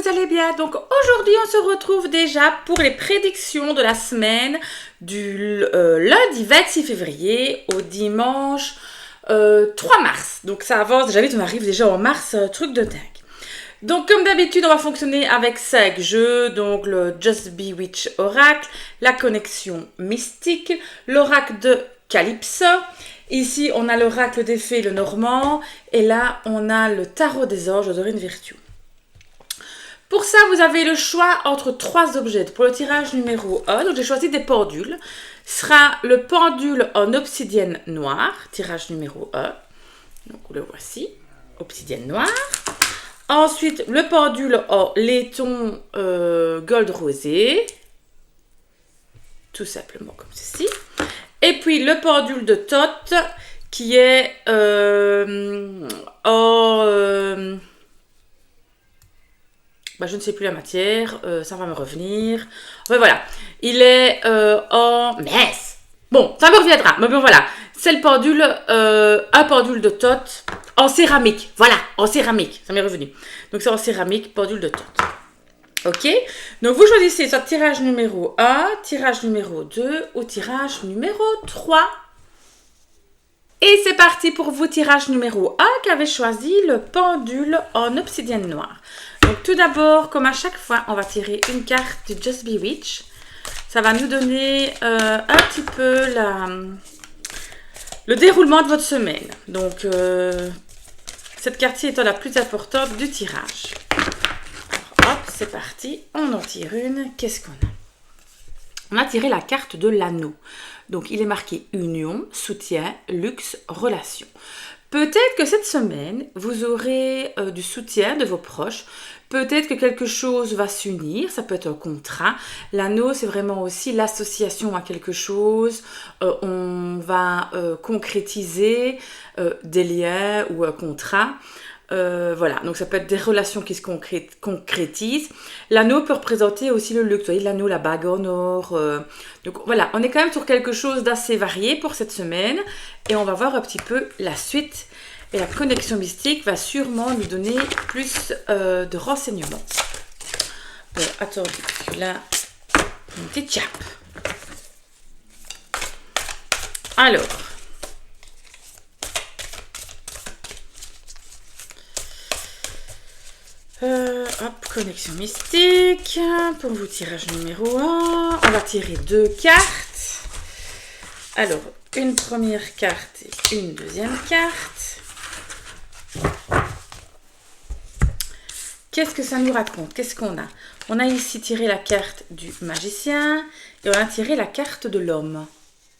vous allez bien. Donc aujourd'hui, on se retrouve déjà pour les prédictions de la semaine du lundi 26 février au dimanche 3 mars. Donc ça avance déjà vite, on arrive déjà en mars, truc de dingue. Donc comme d'habitude, on va fonctionner avec 5 jeux, donc le Just Be Witch Oracle, la connexion mystique, l'oracle de Calypso. Ici, on a l'oracle des fées, le normand, et là, on a le tarot des anges de Doreen Virtue. Pour ça, vous avez le choix entre 3 objets. Pour le tirage numéro 1, donc j'ai choisi des pendules. Ce sera le pendule en obsidienne noire, tirage numéro 1. Donc le voici, obsidienne noire. Ensuite, le pendule en laiton gold rosé. Tout simplement comme ceci. Et puis le pendule de Thoth qui est en... je ne sais plus la matière, ça va me revenir. Enfin voilà, il est en... Mince. Bon, ça me reviendra, mais bon voilà. C'est le pendule, un pendule de Thoth en céramique. Voilà, en céramique, ça m'est revenu. Donc c'est en céramique, pendule de Thoth. Ok, donc vous choisissez soit tirage numéro 1, tirage numéro 2 ou tirage numéro 3. Et c'est parti pour vous, tirage numéro 1 qui avait choisi le pendule en obsidienne noire. Donc tout d'abord, comme à chaque fois, on va tirer une carte du Just Be Witch. Ça va nous donner un petit peu le déroulement de votre semaine. Donc cette carte-ci étant la plus importante du tirage. Hop, c'est parti, on en tire une. Qu'est-ce qu'on a? On a tiré la carte de l'anneau. Donc, il est marqué union, soutien, luxe, relation. Peut-être que cette semaine, vous aurez du soutien de vos proches. Peut-être que quelque chose va s'unir. Ça peut être un contrat. L'anneau, c'est vraiment aussi l'association à quelque chose. On va concrétiser des liens ou un contrat. Voilà, donc ça peut être des relations qui se concrétisent. L'anneau peut représenter aussi le luxe, vous voyez, l'anneau, la bague en or. Donc voilà, on est quand même sur quelque chose d'assez varié pour cette semaine. Et on va voir un petit peu la suite. Et la connexion mystique va sûrement nous donner plus de renseignements. Bon, attendez, là, une petite chape. Alors... hop, connexion mystique. Pour vous, tirage numéro 1. On va tirer 2 cartes. Alors, une première carte et une deuxième carte. Qu'est-ce que ça nous raconte? Qu'est-ce qu'on a? On a ici tiré la carte du magicien et on a tiré la carte de l'homme.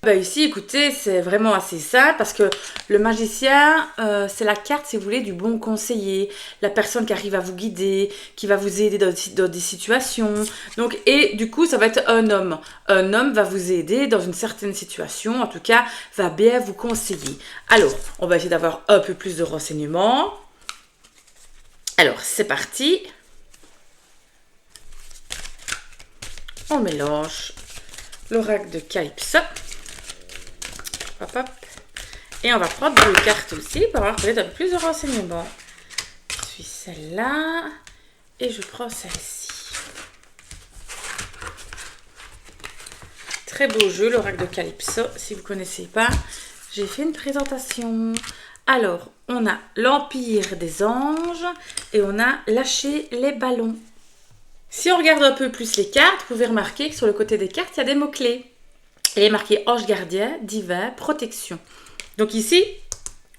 Ici, écoutez, c'est vraiment assez simple parce que le magicien, c'est la carte, si vous voulez, du bon conseiller, la personne qui arrive à vous guider, qui va vous aider dans des situations. Donc, et du coup, ça va être un homme. Un homme va vous aider dans une certaine situation, en tout cas, va bien vous conseiller. Alors, on va essayer d'avoir un peu plus de renseignements. Alors, c'est parti. On mélange l'oracle de Calypso. Hop, hop. Et on va prendre 2 cartes aussi pour avoir peut-être un peu plus de renseignements. Je suis celle-là et je prends celle-ci. Très beau jeu, l'oracle de Calypso. Si vous ne connaissez pas, j'ai fait une présentation. Alors, on a l'Empire des anges et on a lâché les ballons. Si on regarde un peu plus les cartes, vous pouvez remarquer que sur le côté des cartes, il y a des mots-clés. Il est marqué ange gardien, divin, protection. Donc ici,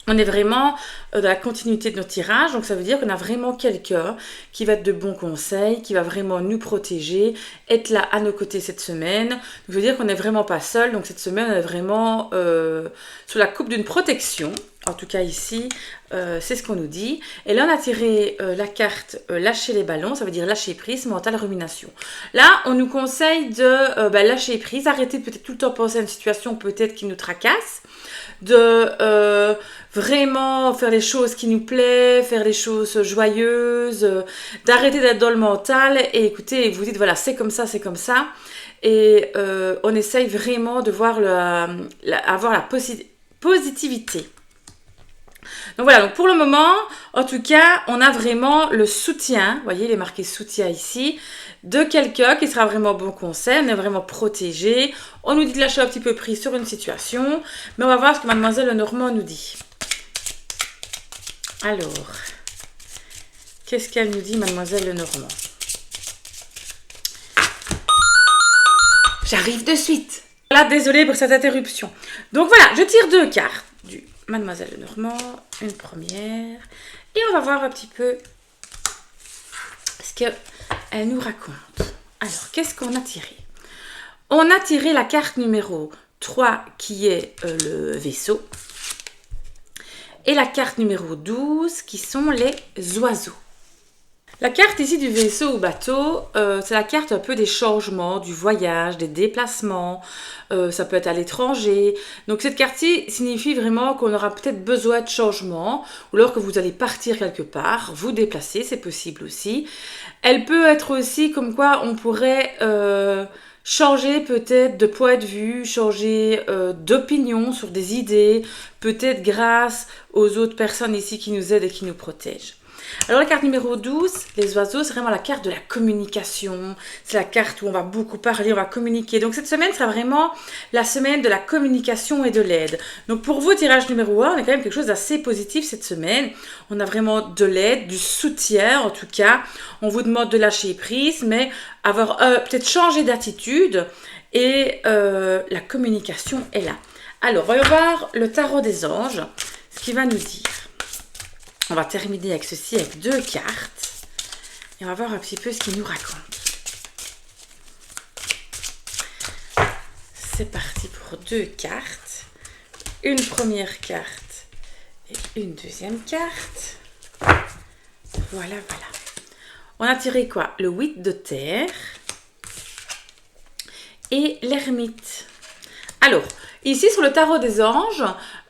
on est vraiment dans la continuité de nos tirages. Donc ça veut dire qu'on a vraiment quelqu'un qui va être de bons conseils, qui va vraiment nous protéger, être là à nos côtés cette semaine. Donc ça veut dire qu'on n'est vraiment pas seul. Donc cette semaine, on est vraiment sous la coupe d'une protection. En tout cas ici, c'est ce qu'on nous dit. Et là, on a tiré la carte lâcher les ballons. Ça veut dire lâcher prise, mentale rumination. Là, on nous conseille de lâcher prise, arrêter de peut-être tout le temps penser à une situation peut-être qui nous tracasse, de vraiment faire les choses qui nous plaisent, faire les choses joyeuses, d'arrêter d'être dans le mental et écoutez, vous dites voilà, c'est comme ça, c'est comme ça. Et on essaye vraiment de voir avoir la positivité. Donc voilà, donc pour le moment, en tout cas, on a vraiment le soutien, vous voyez, il est marqué soutien ici, de quelqu'un qui sera vraiment bon conseil, on est vraiment protégé. On nous dit de lâcher un petit peu prise sur une situation, mais on va voir ce que Mademoiselle Lenormand nous dit. Alors, qu'est-ce qu'elle nous dit, Mademoiselle Lenormand? J'arrive de suite. Là, désolée pour cette interruption. Donc voilà, je tire 2 cartes du Mademoiselle Lenormand, une première, et on va voir un petit peu ce qu'elle nous raconte. Alors, qu'est-ce qu'on a tiré? On a tiré la carte numéro 3 qui est le vaisseau, et la carte numéro 12 qui sont les oiseaux. La carte ici du vaisseau ou bateau, c'est la carte un peu des changements, du voyage, des déplacements, ça peut être à l'étranger. Donc cette carte-ci signifie vraiment qu'on aura peut-être besoin de changements, ou alors que vous allez partir quelque part, vous déplacer, c'est possible aussi. Elle peut être aussi comme quoi on pourrait changer peut-être de point de vue, changer d'opinion sur des idées, peut-être grâce aux autres personnes ici qui nous aident et qui nous protègent. Alors la carte numéro 12, les oiseaux, c'est vraiment la carte de la communication. C'est la carte où on va beaucoup parler, on va communiquer. Donc cette semaine sera vraiment la semaine de la communication et de l'aide. Donc pour vous, tirage numéro 1, on a quand même quelque chose d'assez positif cette semaine. On a vraiment de l'aide, du soutien en tout cas. On vous demande de lâcher prise, mais avoir peut-être changé d'attitude. Et la communication est là. Alors, voyons voir le tarot des anges, ce qu'il va nous dire. On va terminer avec ceci, avec 2 cartes. Et on va voir un petit peu ce qu'il nous raconte. C'est parti pour 2 cartes. Une première carte et une deuxième carte. Voilà, voilà. On a tiré quoi? Le 8 de terre et l'ermite. Alors, ici sur le tarot des anges,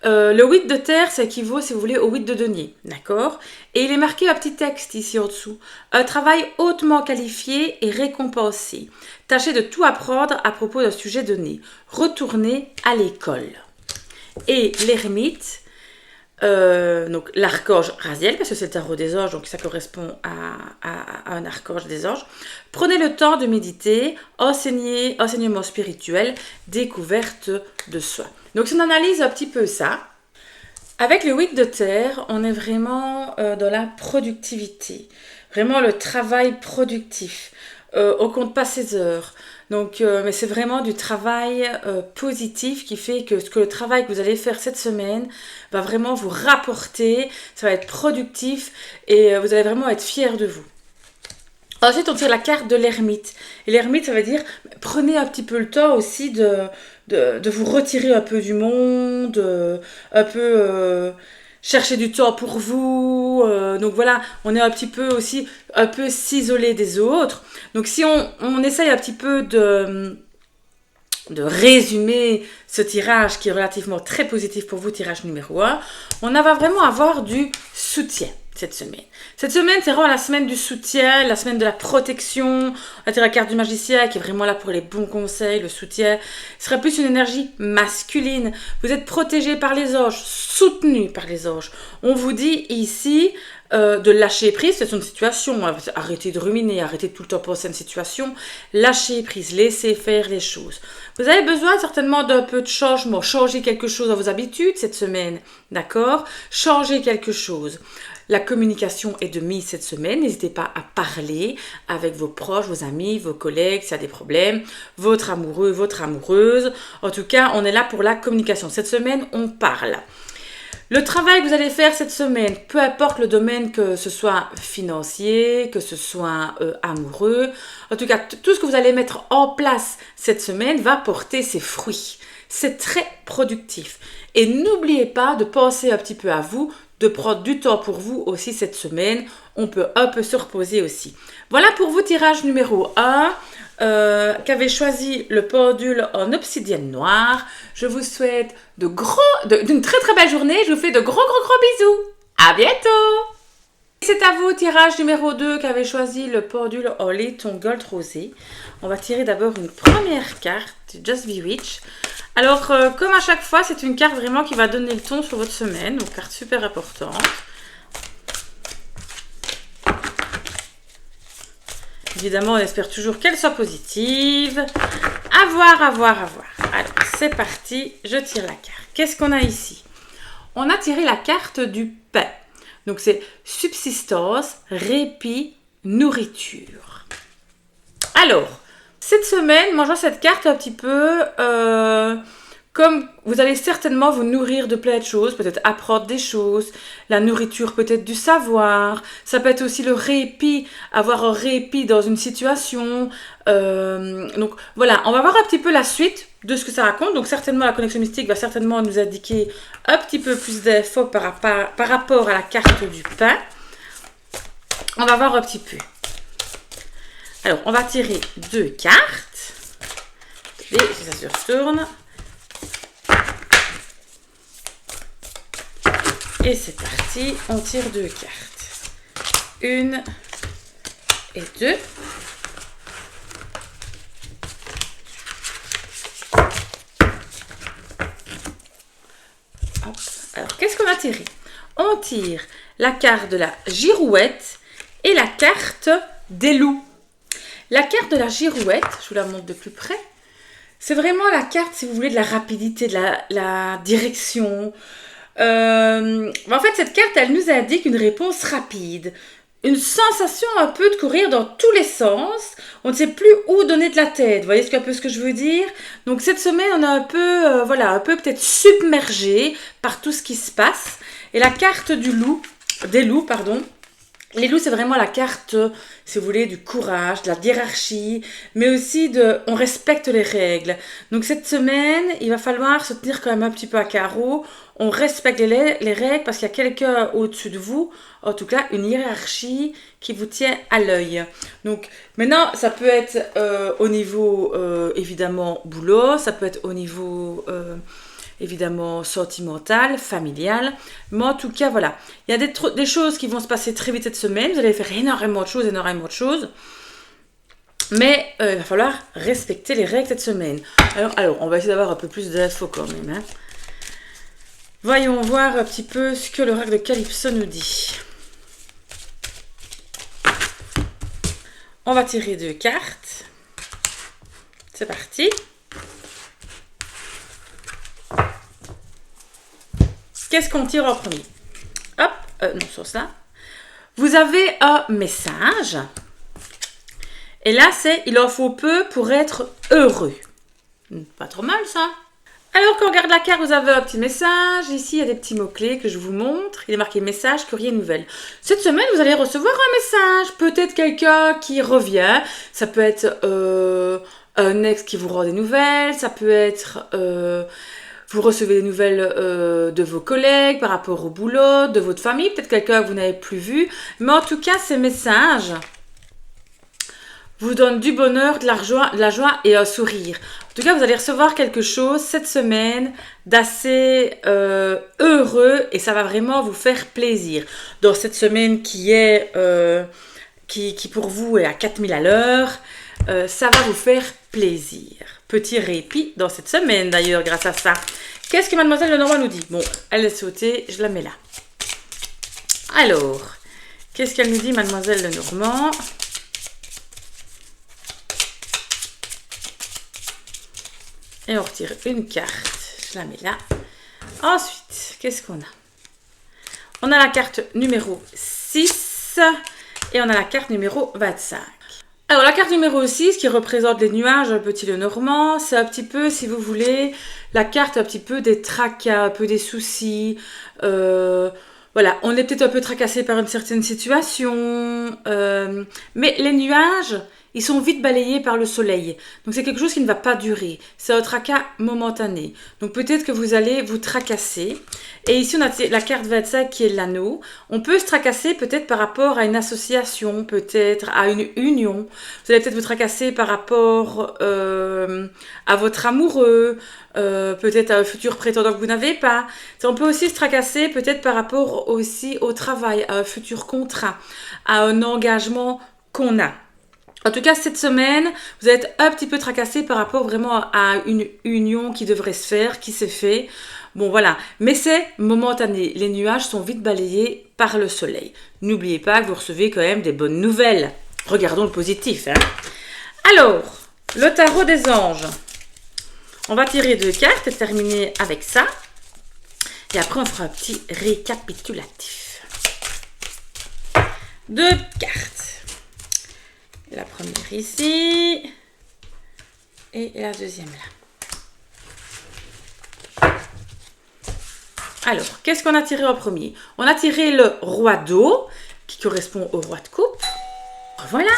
le 8 de terre, ça équivaut, si vous voulez, au 8 de denier, d'accord? Et il est marqué un petit texte ici en dessous. Un travail hautement qualifié et récompensé. Tâchez de tout apprendre à propos d'un sujet donné. Retournez à l'école. Et l'ermite, donc l'archange Raziel, parce que c'est le tarot des anges, donc ça correspond à un archange des anges. Prenez le temps de méditer, enseignement spirituel, découverte de soi. Donc si on analyse un petit peu ça, avec le 8 de terre, on est vraiment dans la productivité, vraiment le travail productif. On compte pas ses heures. Donc, mais c'est vraiment du travail positif qui fait que le travail que vous allez faire cette semaine va vraiment vous rapporter, ça va être productif et vous allez vraiment être fiers de vous. Ensuite, on tire la carte de l'ermite. Et l'ermite, ça veut dire, prenez un petit peu le temps aussi de vous retirer un peu du monde, un peu chercher du temps pour vous. Donc voilà, on est un petit peu aussi, un peu s'isoler des autres. Donc si on essaye un petit peu de résumer ce tirage qui est relativement très positif pour vous, tirage numéro 1, on va vraiment avoir du soutien cette semaine. Cette semaine, c'est vraiment la semaine du soutien, la semaine de la protection. On a tiré la carte du magicien qui est vraiment là pour les bons conseils, le soutien. Ce sera plus une énergie masculine. Vous êtes protégé par les anges, soutenu par les anges. On vous dit ici de lâcher prise, c'est une situation. Arrêtez de ruminer, arrêtez de tout le temps penser à une situation. Lâchez prise, laissez faire les choses. Vous avez besoin certainement d'un peu de changement. Changez quelque chose dans vos habitudes cette semaine, d'accord? Changez quelque chose. La communication est de mise cette semaine. N'hésitez pas à parler avec vos proches, vos amis, vos collègues, s'il y a des problèmes, votre amoureux, votre amoureuse. En tout cas, on est là pour la communication. Cette semaine, on parle. Le travail que vous allez faire cette semaine, peu importe le domaine, que ce soit financier, que ce soit amoureux, en tout cas, tout ce que vous allez mettre en place cette semaine va porter ses fruits. C'est très productif. Et n'oubliez pas de penser un petit peu à vous, de prendre du temps pour vous aussi cette semaine. On peut un peu se reposer aussi. Voilà pour vous, tirage numéro 1. Qu'avait choisi le pendule en obsidienne noire. Je vous souhaite d'une très très belle journée. Je vous fais de gros bisous. À bientôt. c'est à vous, tirage numéro 2 qui avait choisi le pendule en laiton gold rosé. On va tirer d'abord une première carte, Just Bewitch. Alors, comme à chaque fois, c'est une carte vraiment qui va donner le ton sur votre semaine, donc carte super importante. Évidemment, on espère toujours qu'elle soit positive. À voir, à voir, à voir. Alors, c'est parti, je tire la carte. Qu'est-ce qu'on a ici? On a tiré la carte du pain. Donc, c'est subsistance, répit, nourriture. Alors, cette semaine, moi, je vois cette carte un petit peu comme vous allez certainement vous nourrir de plein de choses, peut-être apprendre des choses, la nourriture peut-être du savoir, ça peut être aussi le répit, avoir un répit dans une situation. Donc voilà, on va voir un petit peu la suite de ce que ça raconte. Donc certainement la connexion mystique va certainement nous indiquer un petit peu plus d'infos par rapport à la carte du pain. On va voir un petit peu. Alors on va tirer 2 cartes. Et si ça se retourne. Et c'est parti, on tire 2 cartes. 1 et 2. Hop. Alors, qu'est-ce qu'on a tiré? On tire la carte de la girouette et la carte des loups. La carte de la girouette, je vous la montre de plus près, c'est vraiment la carte, si vous voulez, de la rapidité, de la direction. En fait, cette carte, elle nous indique une réponse rapide, une sensation un peu de courir dans tous les sens. On ne sait plus où donner de la tête. Vous voyez un peu ce que je veux dire? Donc cette semaine, on est un peu, un peu peut-être submergé par tout ce qui se passe. Et la carte des loups, pardon. Les loups, c'est vraiment la carte, si vous voulez, du courage, de la hiérarchie, mais aussi on respecte les règles. Donc cette semaine, il va falloir se tenir quand même un petit peu à carreau. On respecte les règles parce qu'il y a quelqu'un au-dessus de vous, en tout cas une hiérarchie qui vous tient à l'œil. Donc maintenant, ça peut être au niveau, évidemment, boulot, ça peut être au niveau... évidemment sentimentale, familiale, mais en tout cas voilà, il y a des choses qui vont se passer très vite cette semaine, vous allez faire énormément de choses, mais il va falloir respecter les règles cette semaine. Alors on va essayer d'avoir un peu plus d'infos quand même, hein. Voyons voir un petit peu ce que l'oracle de Calypso nous dit. On va tirer 2 cartes, c'est parti. Qu'est-ce qu'on tire en premier? Hop, non, sur ça. Vous avez un message. Et là, c'est « Il en faut peu pour être heureux ». Pas trop mal, ça. Alors, quand on regarde la carte, vous avez un petit message. Ici, il y a des petits mots-clés que je vous montre. Il est marqué « Message, courrier, nouvelle ». Cette semaine, vous allez recevoir un message. Peut-être quelqu'un qui revient. Ça peut être un ex qui vous rend des nouvelles. Ça peut être... vous recevez des nouvelles de vos collègues par rapport au boulot, de votre famille, peut-être quelqu'un que vous n'avez plus vu. Mais en tout cas, ces messages vous donnent du bonheur, de la joie et un sourire. En tout cas, vous allez recevoir quelque chose cette semaine d'assez heureux et ça va vraiment vous faire plaisir. Dans cette semaine qui pour vous est à 4000 à l'heure, ça va vous faire plaisir. Petit répit dans cette semaine d'ailleurs grâce à ça. Qu'est-ce que Mademoiselle Lenormand nous dit? Bon, elle est sautée, je la mets là. Alors, qu'est-ce qu'elle nous dit Mademoiselle Lenormand? Et on retire une carte, je la mets là. Ensuite, qu'est-ce qu'on a? On a la carte numéro 6 et on a la carte numéro 25. Alors, la carte numéro 6 qui représente les nuages, un petit Lenormand, c'est un petit peu, si vous voulez, la carte un petit peu des tracas, un peu des soucis. Voilà, on est peut-être un peu tracassé par une certaine situation. Mais les nuages, ils sont vite balayés par le soleil. Donc c'est quelque chose qui ne va pas durer. C'est un tracas momentané. Donc peut-être que vous allez vous tracasser. Et ici on a la carte 25 qui est l'anneau. On peut se tracasser peut-être par rapport à une association, peut-être à une union. Vous allez peut-être vous tracasser par rapport à votre amoureux, peut-être à un futur prétendant que vous n'avez pas. On peut aussi se tracasser peut-être par rapport aussi au travail, à un futur contrat, à un engagement qu'on a. En tout cas, cette semaine, vous êtes un petit peu tracassé par rapport vraiment à une union qui devrait se faire, qui s'est fait. Bon, voilà. Mais c'est momentané. Les nuages sont vite balayés par le soleil. N'oubliez pas que vous recevez quand même des bonnes nouvelles. Regardons le positif. Alors, le tarot des anges. On va tirer 2 cartes et terminer avec ça. Et après, on fera un petit récapitulatif. 2 cartes. La première ici. Et la deuxième là. Alors, qu'est-ce qu'on a tiré en premier? On a tiré le roi d'eau, qui correspond au roi de coupe. Voilà.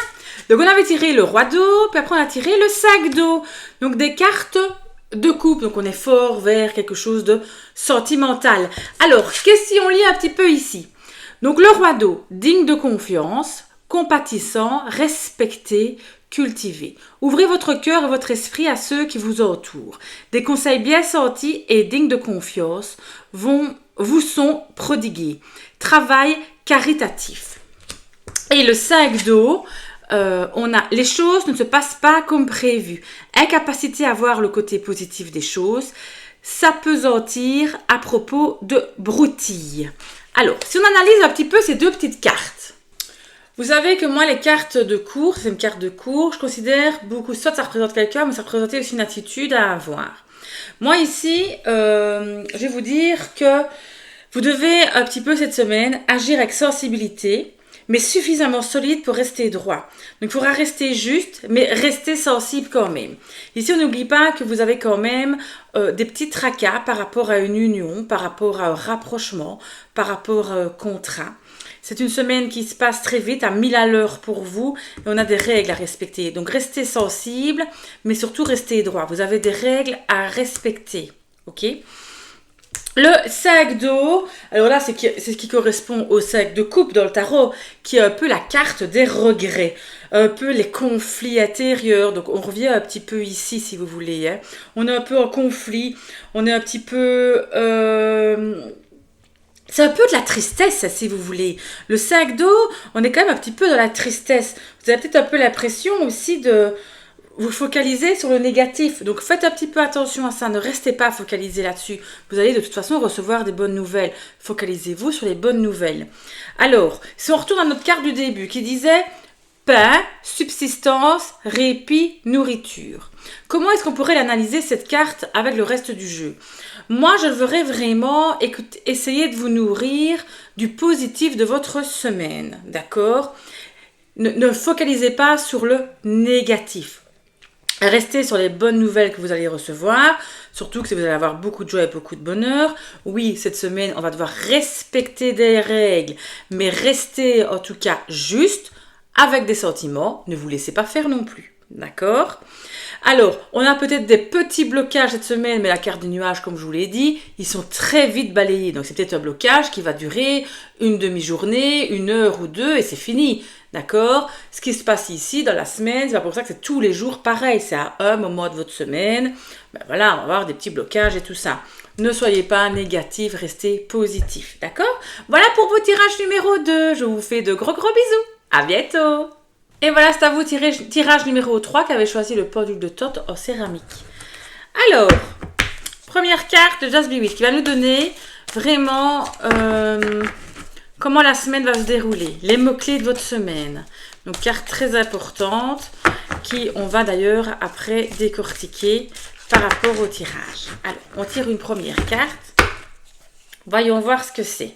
Donc, on avait tiré le roi d'eau, puis après, on a tiré le sac d'eau. Donc, des cartes de couple. Donc, on est fort vers quelque chose de sentimental. Alors, qu'est-ce qu'on lit un petit peu ici? Donc, le roi d'eau, digne de confiance, compatissant, respecté, cultivé. Ouvrez votre cœur et votre esprit à ceux qui vous entourent. Des conseils bien sentis et dignes de confiance vous sont prodigués. Travail caritatif. Et le sac d'eau, on a les choses ne se passent pas comme prévu. Incapacité à voir le côté positif des choses. S'appesantir à propos de broutilles. Alors, si on analyse un petit peu ces 2 petites cartes. Vous savez que moi, les cartes de cours, c'est une carte de cours, je considère beaucoup, soit ça représente quelqu'un, mais ça représente aussi une attitude à avoir. Moi ici, je vais vous dire que vous devez un petit peu cette semaine agir avec sensibilité, mais suffisamment solide pour rester droit. Donc il faudra rester juste, mais rester sensible quand même. Ici, on n'oublie pas que vous avez quand même des petits tracas par rapport à une union, par rapport à un rapprochement, par rapport à un contrat. C'est une semaine qui se passe très vite, à 1000 à l'heure pour vous, et on a des règles à respecter. Donc restez sensible, mais surtout restez droit. Vous avez des règles à respecter, ok? Le sac d'eau, alors là, c'est ce qui correspond au sac de coupe dans le tarot, qui est un peu la carte des regrets, un peu les conflits intérieurs. Donc, on revient un petit peu ici, si vous voulez. Hein. On est un peu en conflit, on est un petit peu... c'est un peu de la tristesse, si vous voulez. Le sac d'eau, on est quand même un petit peu dans la tristesse. Vous avez peut-être un peu l'impression aussi de vous focaliser sur le négatif. Donc, faites un petit peu attention à ça. Ne restez pas focalisé là-dessus. Vous allez de toute façon recevoir des bonnes nouvelles. Focalisez-vous sur les bonnes nouvelles. Alors, si on retourne à notre carte du début qui disait pain, subsistance, répit, nourriture. Comment est-ce qu'on pourrait l'analyser cette carte avec le reste du jeu? Moi, je voudrais vraiment essayer de vous nourrir du positif de votre semaine, d'accord? Ne focalisez pas sur le négatif. Restez sur les bonnes nouvelles que vous allez recevoir, surtout que si vous allez avoir beaucoup de joie et beaucoup de bonheur. Oui, cette semaine, on va devoir respecter des règles, mais restez en tout cas juste, avec des sentiments. Ne vous laissez pas faire non plus, d'accord? Alors, on a peut-être des petits blocages cette semaine, mais la carte des nuages, comme je vous l'ai dit, ils sont très vite balayés. Donc, c'est peut-être un blocage qui va durer une demi-journée, 1 heure ou 2, et c'est fini. D'accord? Ce qui se passe ici, dans la semaine, c'est pas pour ça que c'est tous les jours pareil. C'est à un moment de votre semaine. Ben voilà, on va avoir des petits blocages et tout ça. Ne soyez pas négatif, restez positif. D'accord? Voilà pour vos tirages numéro 2. Je vous fais de gros bisous. À bientôt! Et voilà, c'est à vous, tirage numéro 3 qui avait choisi le pendule de Thoth en céramique. Alors, première carte de Just Be With qui va nous donner vraiment comment la semaine va se dérouler, les mots-clés de votre semaine. Donc, carte très importante qui on va d'ailleurs après décortiquer par rapport au tirage. Alors, on tire une première carte. Voyons voir ce que c'est.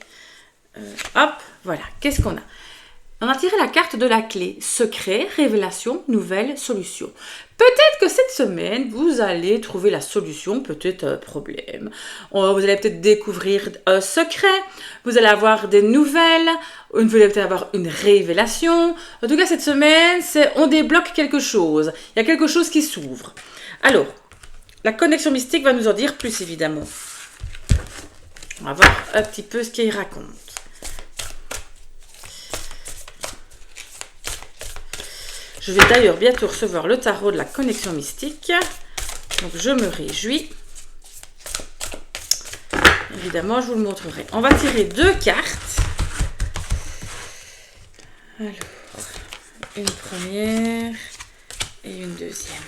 Hop, voilà, qu'est-ce qu'on a? On a tiré la carte de la clé. Secret, révélation, nouvelle, solution. Peut-être que cette semaine, vous allez trouver la solution, peut-être un problème. Vous allez peut-être découvrir un secret. Vous allez avoir des nouvelles. Vous allez peut-être avoir une révélation. En tout cas, cette semaine, on débloque quelque chose. Il y a quelque chose qui s'ouvre. Alors, la connexion mystique va nous en dire plus, évidemment. On va voir un petit peu ce qu'il raconte. Je vais d'ailleurs bientôt recevoir le tarot de la connexion mystique. Donc, je me réjouis. Évidemment, je vous le montrerai. On va tirer 2 cartes. Alors, une première et une deuxième.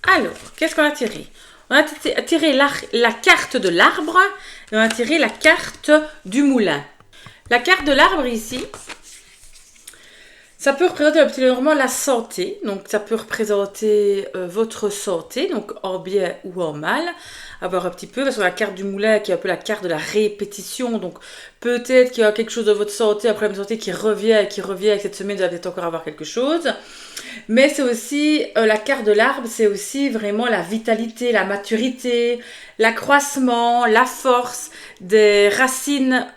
Alors, qu'est-ce qu'on a tiré? On a tiré la carte de l'arbre et on a tiré la carte du moulin. La carte de l'arbre ici, ça peut représenter normalement la santé. Donc, ça peut représenter votre santé, donc en bien ou en mal. À voir un petit peu, parce que la carte du moulin qui est un peu la carte de la répétition. Donc, peut-être qu'il y a quelque chose de votre santé, un problème de santé qui revient et que cette semaine, vous allez peut-être encore avoir quelque chose. Mais c'est aussi, la carte de l'arbre, c'est aussi vraiment la vitalité, la maturité, l'accroissement, la force, des racines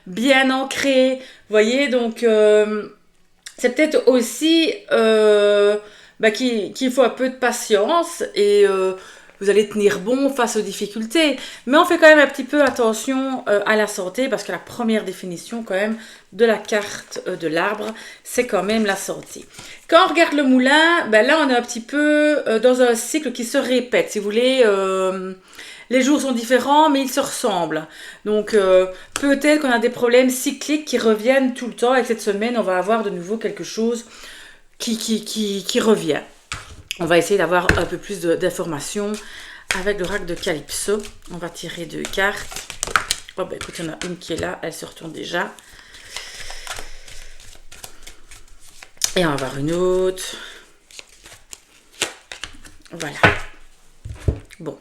bien ancrées. Vous voyez, donc c'est peut-être aussi qu'il faut un peu de patience et vous allez tenir bon face aux difficultés. Mais on fait quand même un petit peu attention à la santé parce que la première définition quand même de la carte de l'arbre, c'est quand même la santé. Quand on regarde le moulin, là on est un petit peu dans un cycle qui se répète. Si vous voulez, les jours sont différents mais ils se ressemblent. Donc peut-être qu'on a des problèmes cycliques qui reviennent tout le temps et cette semaine on va avoir de nouveau quelque chose qui revient. On va essayer d'avoir un peu plus d'informations avec l'oracle de Calypso. On va tirer 2 cartes. Oh écoute, il y en a une qui est là, elle se retourne déjà. Et on va voir une autre. Voilà. Bon.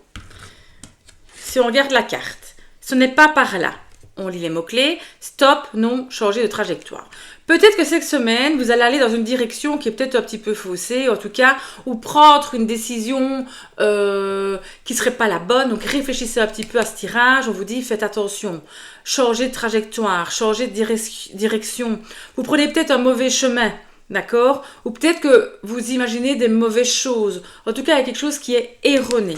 Si on regarde la carte, ce n'est pas par là. On lit les mots-clés. Stop, non, changer de trajectoire. Peut-être que cette semaine, vous allez aller dans une direction qui est peut-être un petit peu faussée, en tout cas, ou prendre une décision qui ne serait pas la bonne. Donc, réfléchissez un petit peu à ce tirage. On vous dit, faites attention. Changez de trajectoire, changez de direction. Vous prenez peut-être un mauvais chemin, d'accord? Ou peut-être que vous imaginez des mauvaises choses. En tout cas, il y a quelque chose qui est erroné.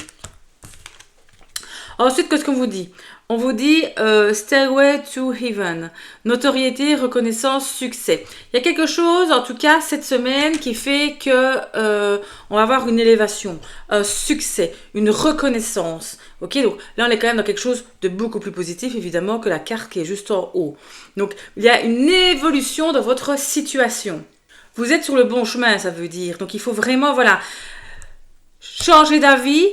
Ensuite, qu'est-ce qu'on vous dit? On vous dit Stairway to Heaven, notoriété, reconnaissance, succès. Il y a quelque chose, en tout cas, cette semaine qui fait que on va avoir une élévation, un succès, une reconnaissance. Ok, donc là, on est quand même dans quelque chose de beaucoup plus positif, évidemment, que la carte qui est juste en haut. Donc, il y a une évolution dans votre situation. Vous êtes sur le bon chemin, ça veut dire. Donc, il faut vraiment, voilà, changer d'avis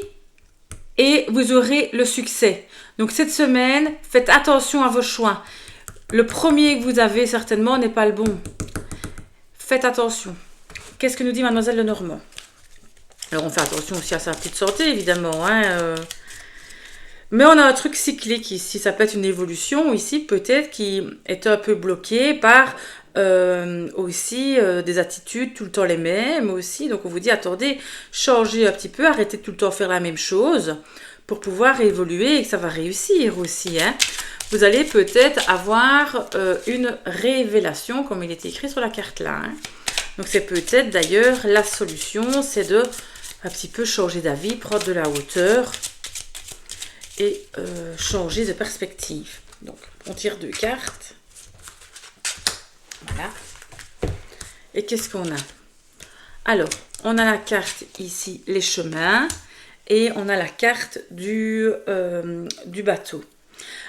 et vous aurez le succès. Donc cette semaine, faites attention à vos choix. Le premier que vous avez certainement n'est pas le bon. Faites attention. Qu'est-ce que nous dit Mademoiselle Lenormand? Alors on fait attention aussi à sa petite santé évidemment. Mais on a un truc cyclique ici. Ça peut être une évolution ici peut-être qui est un peu bloquée par aussi des attitudes tout le temps les mêmes aussi. Donc on vous dit attendez, changez un petit peu, arrêtez de tout le temps faire la même chose pour pouvoir évoluer et que ça va réussir aussi. Vous allez peut-être avoir une révélation comme il est écrit sur la carte là. Donc c'est peut-être d'ailleurs la solution, c'est de un petit peu changer d'avis, prendre de la hauteur et changer de perspective. Donc on tire 2 cartes. Voilà. Et qu'est-ce qu'on a? Alors, on a la carte ici, les chemins, et on a la carte du bateau.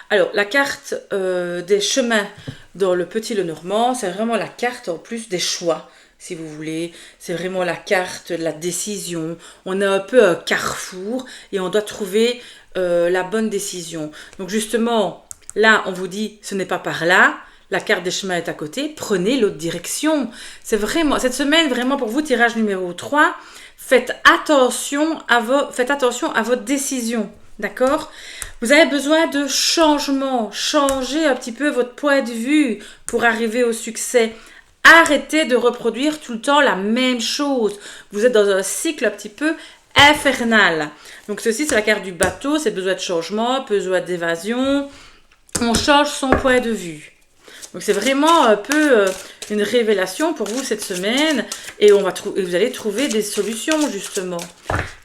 Alors, la carte des chemins dans le Petit Lenormand, c'est vraiment la carte en plus des choix, si vous voulez. C'est vraiment la carte de la décision. On a un peu un carrefour et on doit trouver la bonne décision. Donc justement, là, on vous dit, ce n'est pas par là. la carte des chemins est à côté, prenez l'autre direction. C'est vraiment, cette semaine, vraiment pour vous, tirage numéro 3, faites attention à votre décision, d'accord? Vous avez besoin de changement, changez un petit peu votre point de vue pour arriver au succès. Arrêtez de reproduire tout le temps la même chose. Vous êtes dans un cycle un petit peu infernal. Donc ceci, c'est la carte du bateau, c'est besoin de changement, besoin d'évasion. On change son point de vue. Donc c'est vraiment un peu une révélation pour vous cette semaine et vous allez trouver des solutions justement.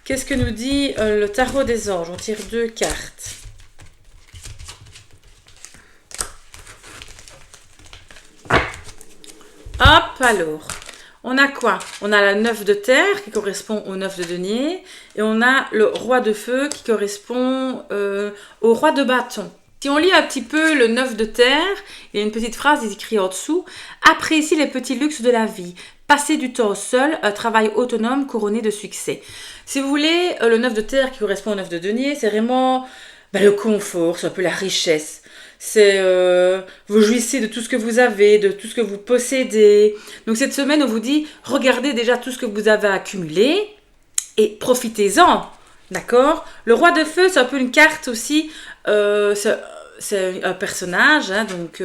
Qu'est-ce que nous dit le tarot des anges? On tire 2 cartes. Hop, alors, on a quoi? On a la 9 de terre qui correspond au 9 de denier et on a le roi de feu qui correspond au roi de bâton. Si on lit un petit peu le 9 de terre, il y a une petite phrase écrite en dessous. Apprécie les petits luxes de la vie. Passer du temps seul, un travail autonome couronné de succès. Si vous voulez, le 9 de terre qui correspond au 9 de denier, c'est vraiment le confort, c'est un peu la richesse. C'est vous jouissez de tout ce que vous avez, de tout ce que vous possédez. Donc cette semaine, on vous dit, regardez déjà tout ce que vous avez accumulé et profitez-en. D'accord? Le roi de feu, c'est un peu une carte aussi. C'est un personnage, hein, donc,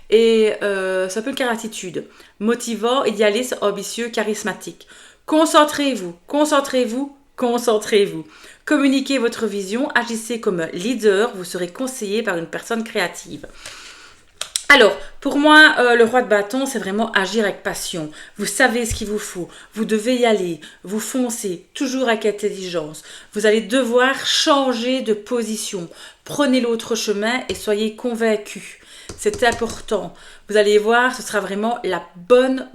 c'est un peu une carte attitude. Motivant, idéaliste, ambitieux, charismatique. Concentrez-vous, concentrez-vous, concentrez-vous. Communiquez votre vision, agissez comme leader, vous serez conseillé par une personne créative. Alors, pour moi, le roi de bâton, c'est vraiment agir avec passion. Vous savez ce qu'il vous faut. Vous devez y aller. Vous foncez, toujours avec intelligence. Vous allez devoir changer de position. Prenez l'autre chemin et soyez convaincus. C'est important. Vous allez voir, ce sera vraiment la bonne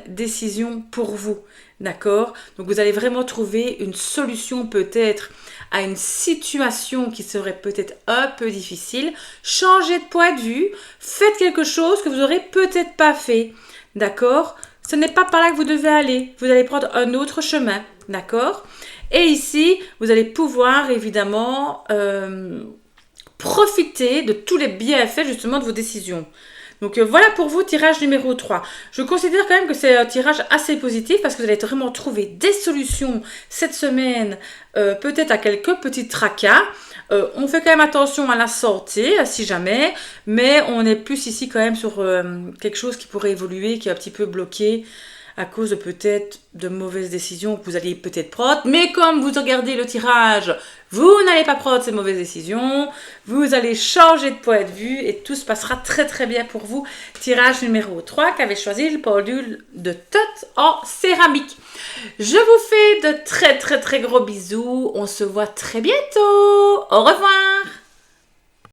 décision pour vous. D'accord? Donc, vous allez vraiment trouver une solution peut-être à une situation qui serait peut-être un peu difficile. Changez de point de vue. Faites quelque chose que vous n'aurez peut-être pas fait. D'accord? Ce n'est pas par là que vous devez aller. Vous allez prendre un autre chemin. D'accord? Et ici, vous allez pouvoir évidemment profiter de tous les bienfaits justement de vos décisions. Donc voilà pour vous, tirage numéro 3. Je considère quand même que c'est un tirage assez positif parce que vous allez vraiment trouver des solutions cette semaine, peut-être à quelques petits tracas. On fait quand même attention à la santé, si jamais, mais on est plus ici quand même sur quelque chose qui pourrait évoluer, qui est un petit peu bloqué à cause de peut-être de mauvaises décisions que vous allez peut-être prendre. Mais comme vous regardez le tirage, vous n'allez pas prendre ces mauvaises décisions. Vous allez changer de point de vue et tout se passera très très bien pour vous. Tirage numéro 3 qu'avait choisi le pendule de Tot en céramique. Je vous fais de très très très gros bisous. On se voit très bientôt. Au revoir.